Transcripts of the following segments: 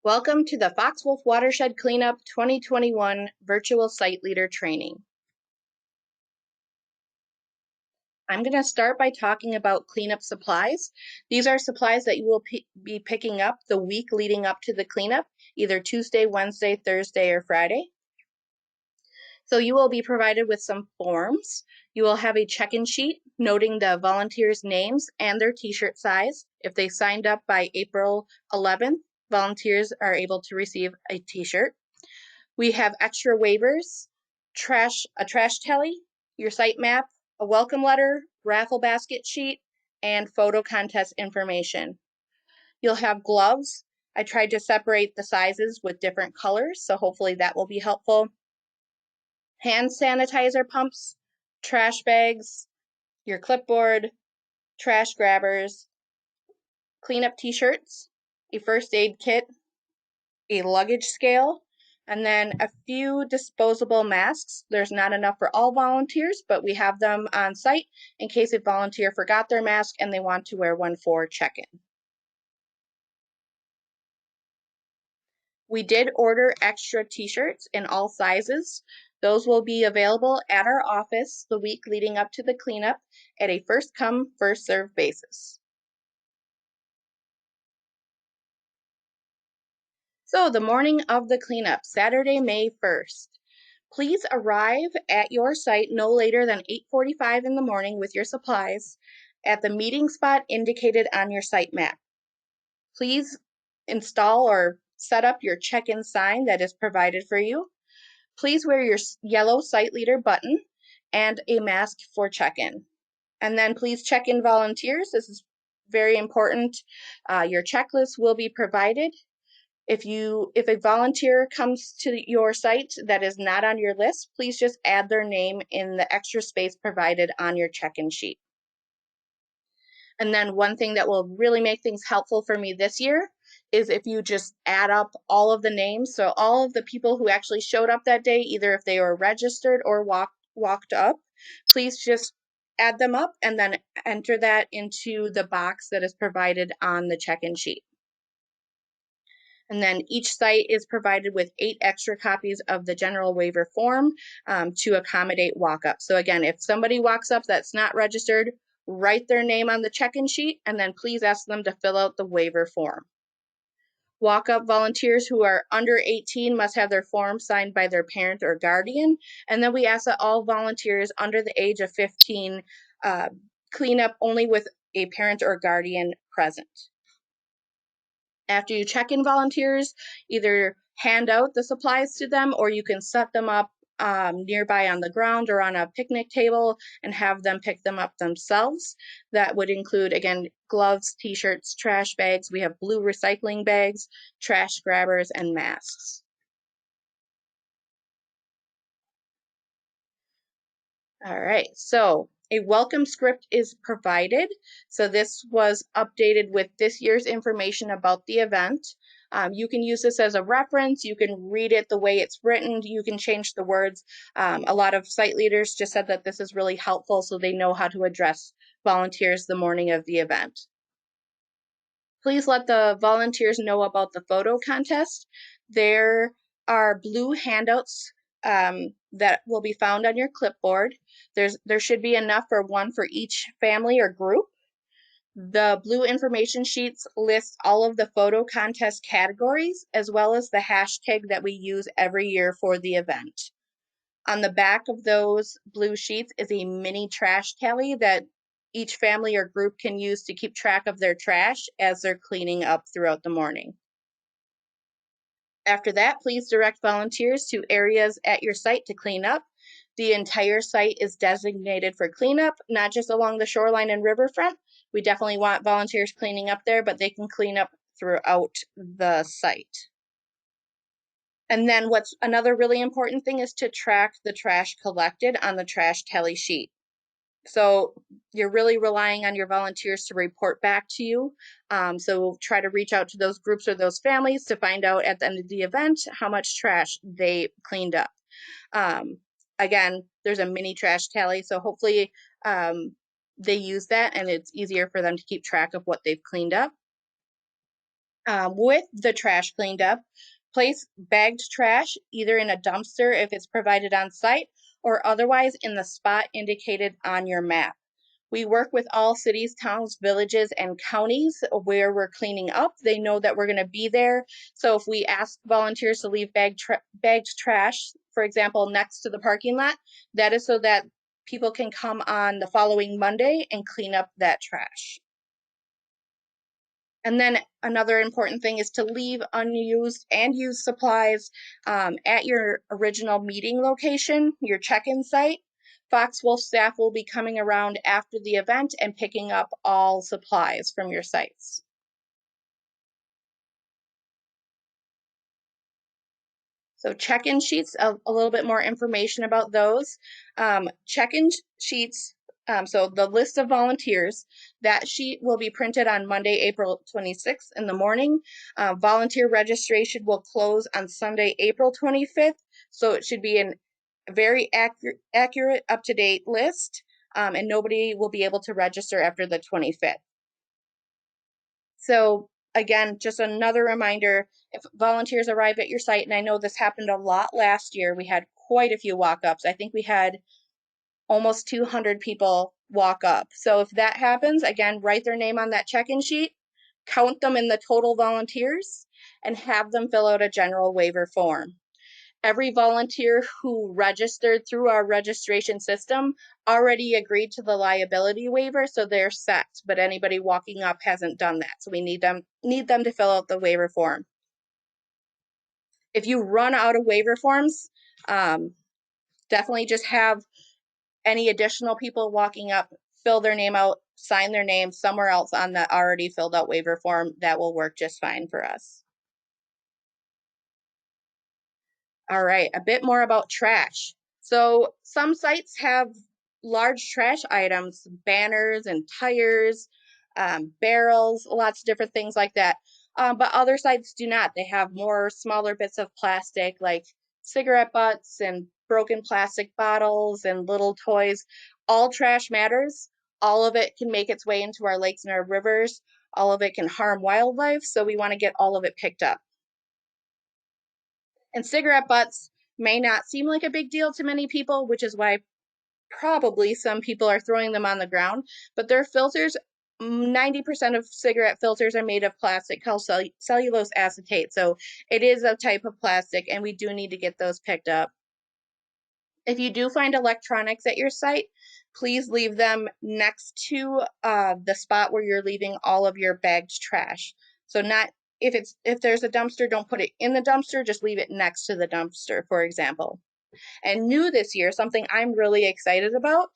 Welcome to the Foxwolf Watershed Cleanup 2021 Virtual Site Leader Training. I'm going to start by talking about cleanup supplies. These are supplies that you will be picking up the week leading up to the cleanup, either Tuesday, Wednesday, Thursday, or Friday. So you will be provided with some forms. You will have a check-in sheet noting the volunteers' names and their t-shirt size. If they signed up by April 11th, volunteers are able to receive a t-shirt. We have extra waivers, a trash tally, your site map, a welcome letter, raffle basket sheet, and photo contest information. You'll have gloves. I tried to separate the sizes with different colors, so hopefully that will be helpful. Hand sanitizer pumps, trash bags, your clipboard, trash grabbers, cleanup t-shirts, a first aid kit, a luggage scale, and then a few disposable masks. There's not enough for all volunteers, but we have them on site in case a volunteer forgot their mask and they want to wear one for check-in. We did order extra t-shirts in all sizes. Those will be available at our office the week leading up to the cleanup at a first come, first served basis. So the morning of the cleanup, Saturday, May 1st. Please arrive at your site no later than 8:45 in the morning with your supplies at the meeting spot indicated on your site map. Please install or set up your check-in sign that is provided for you. Please wear your yellow site leader button and a mask for check-in. And then please check in volunteers. This is very important. Your checklist will be provided. If a volunteer comes to your site that is not on your list, please just add their name in the extra space provided on your check-in sheet. And then one thing that will really make things helpful for me this year is if you just add up all of the names. So all of the people who actually showed up that day, either if they were registered or walked up, please just add them up and then enter that into the box that is provided on the check-in sheet. And then each site is provided with 8 extra copies of the general waiver form to accommodate walk-up. So again, if somebody walks up that's not registered, write their name on the check-in sheet and then please ask them to fill out the waiver form. Walk-up volunteers who are under 18 must have their form signed by their parent or guardian. And then we ask that all volunteers under the age of 15 clean up only with a parent or guardian present. After you check in volunteers, either hand out the supplies to them or you can set them up nearby on the ground or on a picnic table and have them pick them up themselves. That would include, again, gloves, t-shirts, trash bags. We have blue recycling bags, trash grabbers, and masks. All right, so a welcome script is provided. So this was updated with this year's information about the event. You can use this as a reference. You can read it the way it's written. You can change the words. A lot of site leaders just said that this is really helpful so they know how to address volunteers the morning of the event. Please let the volunteers know about the photo contest. There are blue handouts that will be found on your clipboard. There should be enough for one for each family or group. The blue information sheets list all of the photo contest categories as well as the hashtag that we use every year for the event. On the back of those blue sheets is a mini trash tally that each family or group can use to keep track of their trash as they're cleaning up throughout the morning. After that, please direct volunteers to areas at your site to clean up. The entire site is designated for cleanup, not just along the shoreline and riverfront. We definitely want volunteers cleaning up there, but they can clean up throughout the site. And then what's another really important thing is to track the trash collected on the trash tally sheet. So you're really relying on your volunteers to report back to you. So try to reach out to those groups or those families to find out at the end of the event how much trash they cleaned up. Again, there's a mini trash tally, so hopefully they use that and it's easier for them to keep track of what they've cleaned up. With the trash cleaned up, place bagged trash either in a dumpster if it's provided on site or otherwise in the spot indicated on your map. We work with all cities, towns, villages, and counties where we're cleaning up. They know that we're going to be there. So if we ask volunteers to leave bagged trash, for example, next to the parking lot, that is so that people can come on the following Monday and clean up that trash. And then another important thing is to leave unused and used supplies at your original meeting location, your check-in site. Foxwolf staff will be coming around after the event and picking up all supplies from your sites. So check-in sheets, a little bit more information about those. Check-in sheets, so the list of volunteers, that sheet will be printed on Monday, April 26th in the morning. Volunteer registration will close on Sunday, April 25th. So it should be a very accurate, up-to-date list, and nobody will be able to register after the 25th. So again, just another reminder, if volunteers arrive at your site, and I know this happened a lot last year, we had quite a few walk-ups. I think we had almost 200 people walk up. So if that happens, again, write their name on that check-in sheet, count them in the total volunteers, and have them fill out a general waiver form. Every volunteer who registered through our registration system already agreed to the liability waiver, so they're set, but anybody walking up hasn't done that. So we need them to fill out the waiver form. If you run out of waiver forms, definitely just have any additional people walking up fill their name out, sign their name somewhere else on the already filled out waiver form. That will work just fine for us. All right, a bit more about trash. So some sites have large trash items, banners and tires, barrels, lots of different things like that. But other sites do not. They have more smaller bits of plastic like cigarette butts and broken plastic bottles and little toys. All trash matters. All of it can make its way into our lakes and our rivers. All of it can harm wildlife, so we want to get all of it picked up. And cigarette butts may not seem like a big deal to many people, which is why probably some people are throwing them on the ground, but their filters, 90% of cigarette filters are made of plastic called cellulose acetate. So it is a type of plastic, and we do need to get those picked up. If you do find electronics at your site, please leave them next to the spot where you're leaving all of your bagged trash. So not if there's a dumpster, don't put it in the dumpster, just leave it next to the dumpster, for example. And new this year, something I'm really excited about,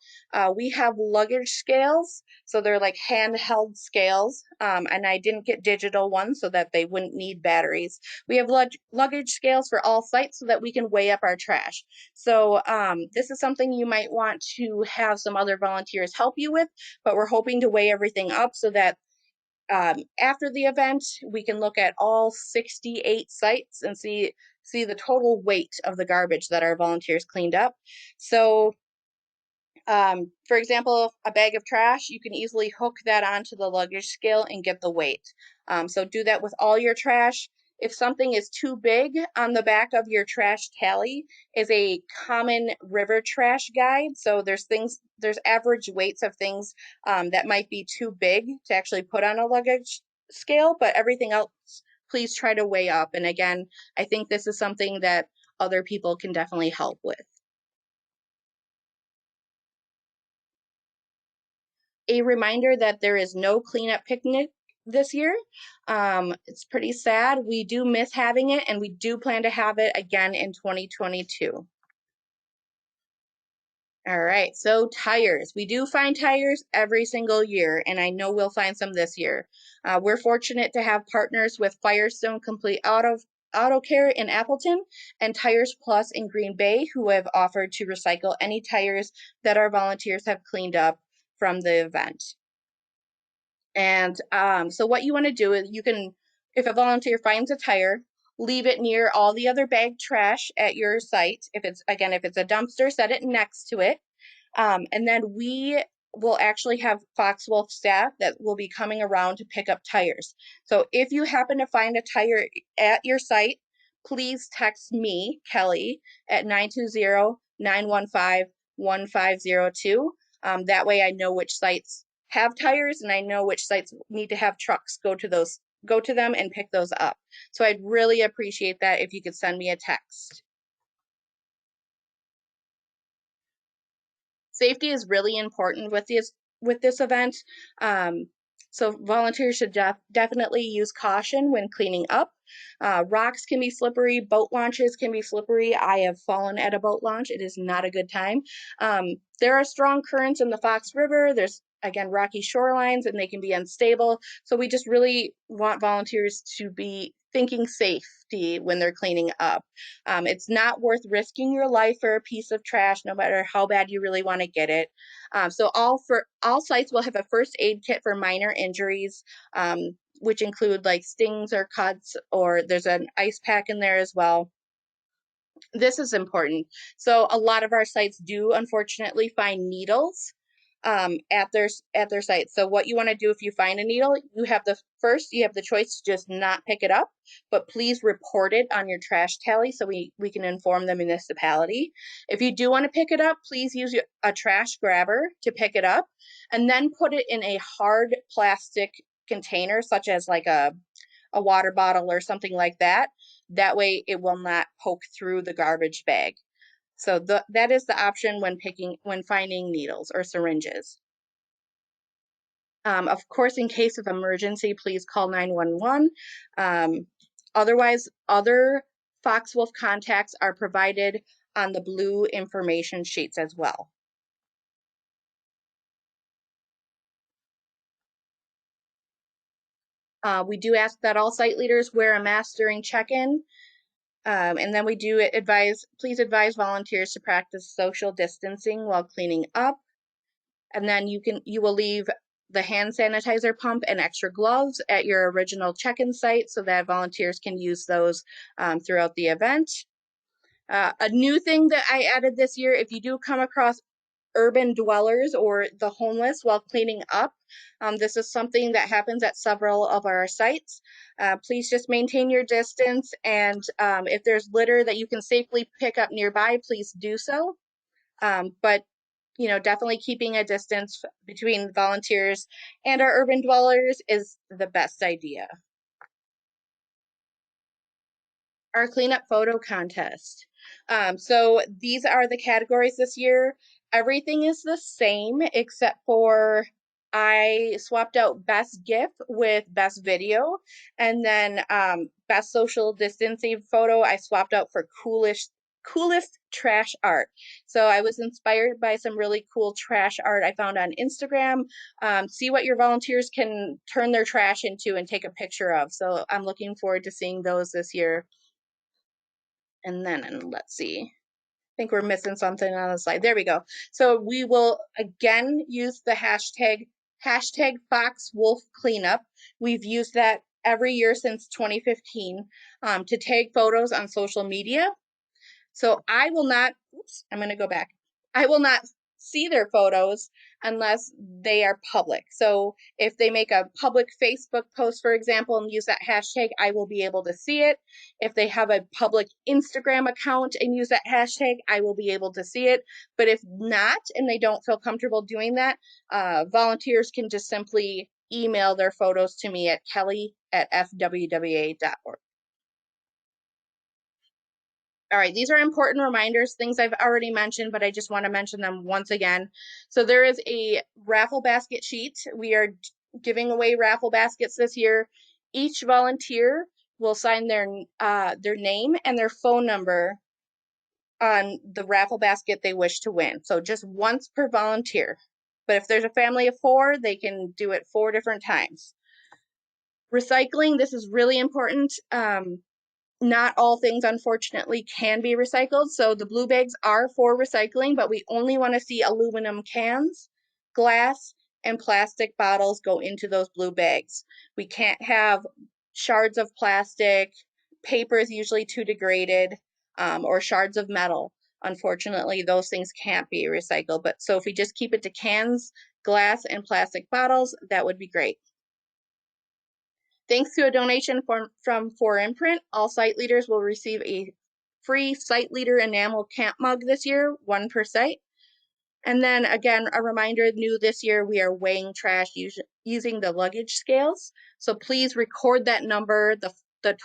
we have luggage scales. So they're like handheld scales, and I didn't get digital ones so that they wouldn't need batteries. We have luggage scales for all sites so that we can weigh up our trash. So this is something you might want to have some other volunteers help you with, but we're hoping to weigh everything up so that after the event, we can look at all 68 sites and see the total weight of the garbage that our volunteers cleaned up. So, for example, a bag of trash, you can easily hook that onto the luggage scale and get the weight. So do that with all your trash. If something is too big, on the back of your trash tally is a common river trash guide. So there's average weights of things that might be too big to actually put on a luggage scale, but everything else, please try to weigh up. And again, I think this is something that other people can definitely help with. A reminder that there is no cleanup picnic this year. It's pretty sad. We do miss having it, and we do plan to have it again in 2022. All right, so tires. We do find tires every single year, and I know we'll find some this year. We're fortunate to have partners with Firestone Complete Auto Care in Appleton and Tires Plus in Green Bay, who have offered to recycle any tires that our volunteers have cleaned up from the event. And so what you want to do is if a volunteer finds a tire, leave it near all the other bagged trash at your site. If it's a dumpster, set it next to it. And then we we'll actually have Foxwolf staff that will be coming around to pick up tires. So if you happen to find a tire at your site, please text me, Kelly, at 920-915-1502. That way I know which sites have tires and I know which sites need to have trucks go to them and pick those up. So I'd really appreciate that if you could send me a text. Safety is really important with this event. So volunteers should definitely use caution when cleaning up. Rocks can be slippery, boat launches can be slippery. I have fallen at a boat launch. It is not a good time. There are strong currents in the Fox River. There's again rocky shorelines and they can be unstable. So we just really want volunteers to be thinking safety when they're cleaning up. It's not worth risking your life for a piece of trash, no matter how bad you really want to get it. So all sites will have a first aid kit for minor injuries, which include like stings or cuts, or there's an ice pack in there as well. This is important. So a lot of our sites do unfortunately find needles at their site. So what you want to do if you find a needle, you have the choice to just not pick it up, but please report it on your trash tally so we can inform the municipality. If you do want to pick it up, please use a trash grabber to pick it up and then put it in a hard plastic container, such as like a water bottle or something like that. That way it will not poke through the garbage bag. So that is the option when finding needles or syringes. Of course, in case of emergency, please call 911. Otherwise, other Foxwolf contacts are provided on the blue information sheets as well. We do ask that all site leaders wear a mask during check-in. And then we do please advise volunteers to practice social distancing while cleaning up. And then you will leave the hand sanitizer pump and extra gloves at your original check-in site so that volunteers can use those throughout the event. A new thing that I added this year, if you do come across urban dwellers or the homeless while cleaning up, this is something that happens at several of our sites. Please just maintain your distance, and if there's litter that you can safely pick up nearby, please do so. But definitely keeping a distance between volunteers and our urban dwellers is the best idea. Our cleanup photo contest. So these are the categories this year. Everything is the same except for I swapped out best GIF with best video, and then best social distancing photo I swapped out for coolest trash art. So I was inspired by some really cool trash art I found on Instagram. See what your volunteers can turn their trash into and take a picture of. So I'm looking forward to seeing those this year. And then let's see. I think we're missing something on the slide. There we go. So we will again use the hashtag Foxwolf Cleanup. We've used that every year since 2015 to tag photos on social media. So I will not, oops, I'm going to go back. I will not see their photos unless they are public. So if they make a public Facebook post, for example, and use that hashtag, I will be able to see it. If they have a public Instagram account and use that hashtag, I will be able to see it. But if not, and they don't feel comfortable doing that, volunteers can just simply email their photos to me at kelly@fwwa.org. All right, these are important reminders, things I've already mentioned, but I just want to mention them once again. So there is a raffle basket sheet. We are giving away raffle baskets this year. Each volunteer will sign their name and their phone number on the raffle basket they wish to win. So just once per volunteer. But if there's a family of 4, they can do it 4 different times. Recycling, this is really important. Not all things, unfortunately, can be recycled. So the blue bags are for recycling, but we only want to see aluminum cans, glass, and plastic bottles go into those blue bags. We can't have shards of plastic, paper is usually too degraded, or shards of metal. Unfortunately, those things can't be recycled. But so if we just keep it to cans, glass and plastic bottles, that would be great. Thanks to a donation from 4Imprint, all site leaders will receive a free site leader enamel camp mug this year, one per site. And then again, a reminder, new this year, we are weighing trash using the luggage scales. So please record that number, the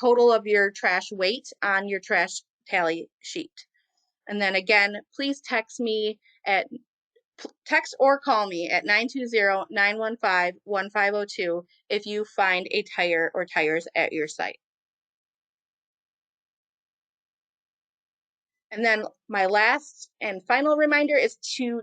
total of your trash weight on your trash tally sheet. And then again, please text or call me at 920-915-1502 if you find a tire or tires at your site. And then my last and final reminder is to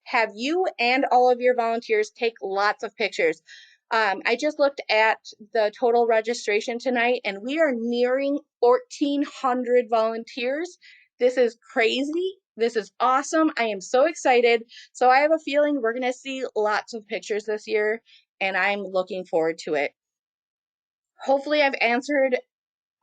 have you and all of your volunteers take lots of pictures. I just looked at the total registration tonight, and we are nearing 1,400 volunteers. This is crazy. This is awesome. I am so excited. So I have a feeling we're going to see lots of pictures this year, and I'm looking forward to it. Hopefully, I've answered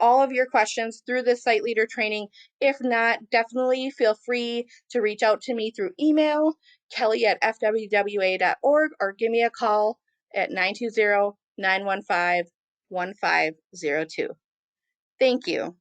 all of your questions through the site leader training. If not, definitely feel free to reach out to me through email, kelly@fwwa.org, or give me a call at 920-915-1502. Thank you.